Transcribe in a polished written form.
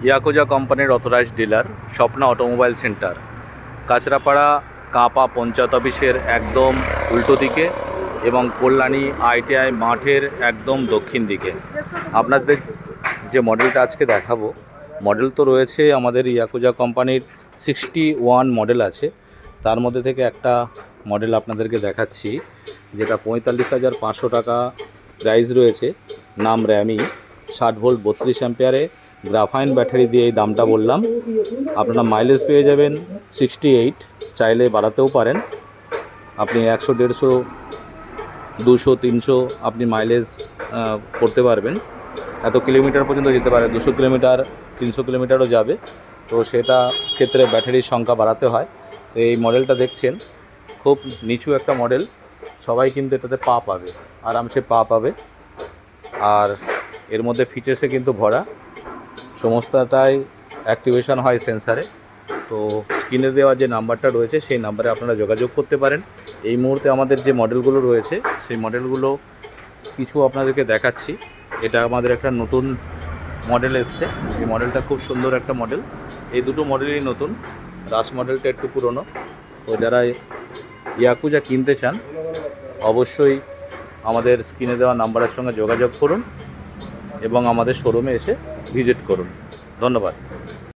Yakuza কোম্পানির authorised dealer Swapna automobile centre, Kanchrapara কাঁপা পঞ্চায়েত অফিসের একদম উল্টো দিকে এবং কল্যাণী ITI মাঠের একদম দক্ষিণ দিকে। আপনাদের যে মডেলটা আজকে দেখাবো, মডেল তো রয়েছে আমাদের ইয়াকুজা কোম্পানির 61 মডেল আছে। তার মধ্যে থেকে একটা মডেল আপনাদেরকে দেখাচ্ছি, যেটা 45,500 টাকা প্রাইস রয়েছে। নাম র্যামি, 60 ভোল্ট 32 অ্যাম্পিয়ারে গ্রাফাইন ব্যাটারি দিয়ে এই দামটা বললাম। আপনারা মাইলেজ পেয়ে যাবেন 68, চাইলে বাড়াতেও পারেন। আপনি 100, 150, 200, 300 আপনি মাইলেজ করতে পারবেন। এত কিলোমিটার পর্যন্ত যেতে পারে, 200 কিলোমিটার, 300 কিলোমিটারও যাবে। তো সেটা ক্ষেত্রে ব্যাটারির সংখ্যা বাড়াতে হয়। তো এই মডেলটা দেখছেন, খুব নিচু একটা মডেল, সবাই কিন্তু এটাতে পা পাবে, আরামসে পা পাবে। আর এর মধ্যে ফিচার্সে কিন্তু ভরা, সমস্তটাই অ্যাক্টিভেশন হয় সেন্সারে। তো স্ক্রিনে দেওয়া যে নাম্বারটা রয়েছে সেই নাম্বারে আপনারা যোগাযোগ করতে পারেন। এই মুহূর্তে আমাদের যে মডেলগুলো রয়েছে সেই মডেলগুলো কিছু আপনাদেরকে দেখাচ্ছি। এটা আমাদের একটা নতুন মডেল এসছে। এই মডেলটা খুব সুন্দর একটা মডেল। এই দুটো মডেলই নতুন, রাশ মডেলটা একটু পুরনো। তো যারা ইয়াকুজা কিনতে চান অবশ্যই আমাদের স্ক্রিনে দেওয়া নাম্বারের সঙ্গে যোগাযোগ করুন এবং আমাদের শোরুমে এসে ভিজিট করুন। ধন্যবাদ।